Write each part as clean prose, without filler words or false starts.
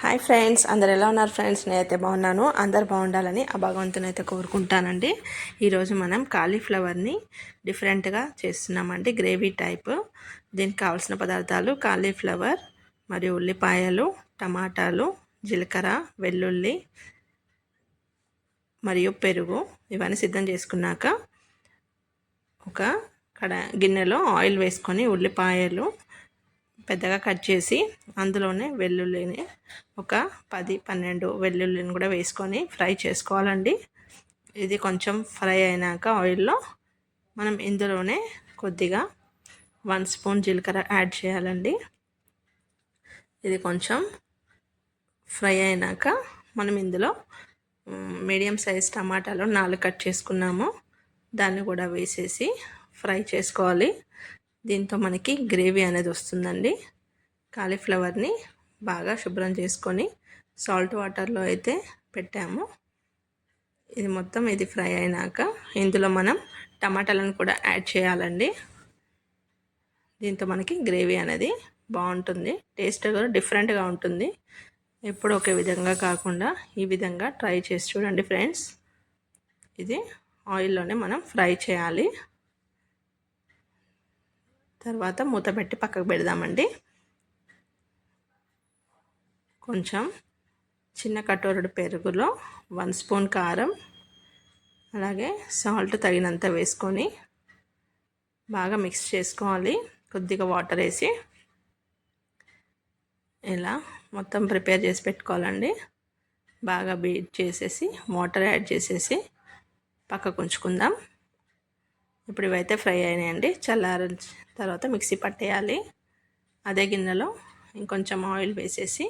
Hi friends, అందరు ఎలా ఉన్నారు ఫ్రెండ్స్? నేనైతే బాగున్నాను. అందరు బాగుండాలని ఆ భగవంతుని అయితే కోరుకుంటానండి. ఈరోజు మనం కాలీఫ్లవర్ని డిఫరెంట్గా చేస్తున్నామండి, గ్రేవీ టైప్. దీనికి కావాల్సిన పదార్థాలు కాలీఫ్లవర్ మరియు ఉల్లిపాయలు, టమాటాలు, జీలకర్ర, వెల్లుల్లి మరియు పెరుగు. ఇవన్నీ సిద్ధం చేసుకున్నాక ఒక గిన్నెలో ఆయిల్ వేసుకొని ఉల్లిపాయలు పెద్దగా కట్ చేసి అందులోనే వెల్లుల్లిని ఒక 10-12 వెల్లుల్లిని కూడా వేసుకొని ఫ్రై చేసుకోవాలండి. ఇది కొంచెం ఫ్రై అయినాక ఆయిల్లో మనం ఇందులోనే కొద్దిగా 1 స్పూన్ జీలకర్ర యాడ్ చేయాలండి. ఇది కొంచెం ఫ్రై అయినాక మనం ఇందులో మీడియం సైజ్ టమాటాలు 4 కట్ చేసుకున్నాము, దాన్ని కూడా వేసేసి ఫ్రై చేసుకోవాలి. దీంతో మనకి గ్రేవీ అనేది వస్తుందండి. కాలీఫ్లవర్ని బాగా శుభ్రం చేసుకొని సాల్ట్ వాటర్లో అయితే పెట్టాము. ఇది మొత్తం ఫ్రై అయినాక ఇందులో మనం టమాటాలను కూడా యాడ్ చేయాలండి. దీంతో మనకి గ్రేవీ అనేది బాగుంటుంది, టేస్ట్ కూడా డిఫరెంట్గా ఉంటుంది. ఎప్పుడు ఒకే విధంగా కాకుండా ఈ విధంగా ట్రై చేసి చూడండి ఫ్రెండ్స్. ఇది ఆయిల్లోనే మనం ఫ్రై చేయాలి. తర్వాత మూత పెట్టి పక్కకు పెడదామండి. కొంచెం చిన్న కటోరుడు పెరుగులో 1 స్పూన్ కారం, అలాగే సాల్ట్ తగినంత వేసుకొని బాగా మిక్స్ చేసుకోవాలి. కొద్దిగా వాటర్ వేసి ఇలా మొత్తం ప్రిపేర్ చేసి పెట్టుకోవాలండి. బాగా బీట్ చేసేసి వాటర్ యాడ్ చేసేసి పక్కకు ఉంచుకుందాం. ఇప్పుడు ఇవైతే ఫ్రై అయినాయండి. చల్లారిన తర్వాత మిక్సీ పట్టేయాలి. అదే గిన్నెలో ఇంకొంచెం ఆయిల్ వేసేసి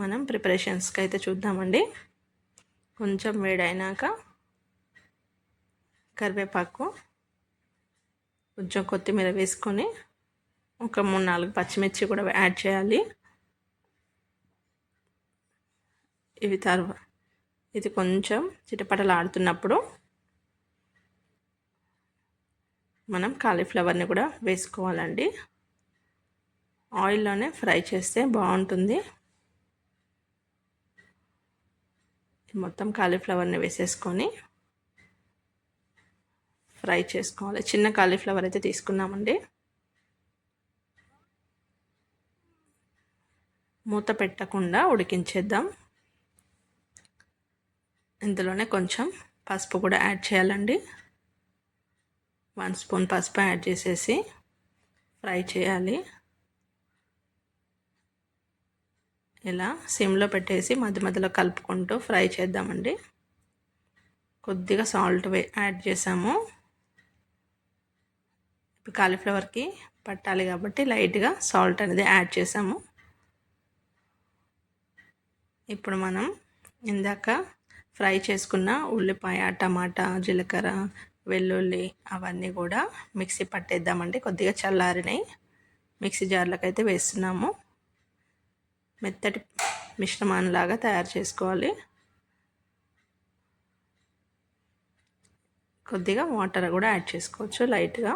మనం ప్రిపరేషన్స్కి అయితే చూద్దామండి. కొంచెం వేడైనాక కరివేపాకు, కొంచెం కొత్తిమీర వేసుకొని ఒక 3-4 పచ్చిమిర్చి కూడా యాడ్ చేయాలి. ఇది కొంచెం చిటపటలాడుతున్నప్పుడు మనం కాలీఫ్లవర్ని కూడా వేసుకోవాలండి. ఆయిల్లోనే ఫ్రై చేస్తే బాగుంటుంది. మొత్తం కాలీఫ్లవర్ని వేసేసుకొని ఫ్రై చేసుకోవాలి. చిన్న కాలీఫ్లవర్ అయితే తీసుకున్నామండి. మూత పెట్టకుండా ఉడికించేద్దాం. ఇందులోనే కొంచెం పసుపు కూడా యాడ్ చేయాలండి. 1 స్పూన్ పసుపు యాడ్ చేసేసి ఫ్రై చేయాలి. ఇలా సిమ్లో పెట్టేసి మధ్య మధ్యలో కలుపుకుంటూ ఫ్రై చేద్దామండి. కొద్దిగా సాల్ట్ యాడ్ చేసాము. ఇప్పుడు కాలీఫ్లవర్కి పట్టాలి కాబట్టి లైట్గా సాల్ట్ అనేది యాడ్ చేసాము. ఇప్పుడు మనం ఇందాక ఫ్రై చేసుకున్న ఉల్లిపాయ, టమాటా, జీలకర్ర, వెల్లుల్లి అవన్నీ కూడా మిక్సీ పట్టేద్దామండి. కొద్దిగా చల్లారినాయి. మిక్సీ జార్లోకి అయితే వేస్తున్నాము. మెత్తటి మిశ్రమాన్లాగా తయారు చేసుకోవాలి. కొద్దిగా వాటర్ కూడా యాడ్ చేసుకోవచ్చు లైట్గా.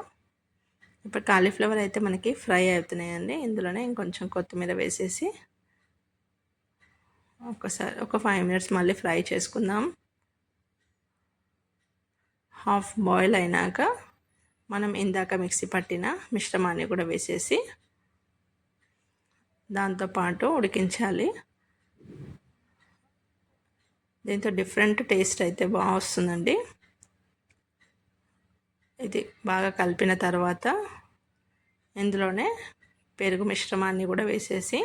ఇప్పుడు కాలీఫ్లవర్ అయితే మనకి ఫ్రై అవుతున్నాయండి. ఇందులోనే ఇంకొంచెం కొత్తిమీర వేసేసి ఒక 5 మినిట్స్ మళ్ళీ ఫ్రై చేసుకుందాం. హాఫ్ బాయిల్ అయినాక మనం ఇందాక మిక్సీ పట్టిన మిశ్రమాన్ని కూడా వేసేసి దాంతోపాటు ఉడికించాలి. దీంతో డిఫరెంట్ టేస్ట్ అయితే బాగా వస్తుందండి. ఇది బాగా కలిపిన తర్వాత ఇందులోనే పెరుగు మిశ్రమాన్ని కూడా వేసేసి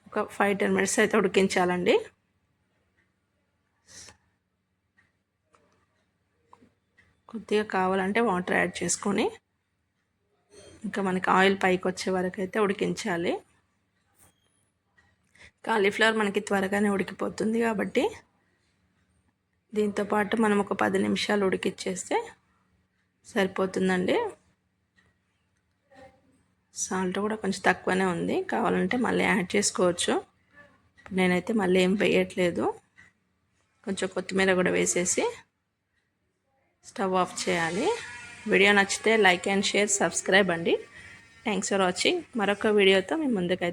ఒక 5-10 మినిట్స్ అయితే ఉడికించాలండి. కొద్దిగా కావాలంటే వాటర్ యాడ్ చేసుకొని ఇంకా మనకి ఆయిల్ పైకి వచ్చే వరకు అయితే ఉడికించాలి. కాలీఫ్లవర్ మనకి త్వరగానే ఉడికిపోతుంది కాబట్టి దీంతోపాటు మనం ఒక 10 నిమిషాలు ఉడికిచ్చేస్తే సరిపోతుందండి. సాల్ట్ కూడా కొంచెం తక్కువనే ఉంది, కావాలంటే మళ్ళీ యాడ్ చేసుకోవచ్చు. నేనైతే మళ్ళీ ఏం వేయట్లేదు. కొంచెం కొత్తిమీర కూడా వేసేసి స్టవ్ ఆఫ్ చేయాలి. వీడియో నచ్చితే లైక్ అండ్ షేర్, సబ్స్క్రైబ్ అండి. Thanks for watching. మరొక వీడియోతో మేము ముందుకైతే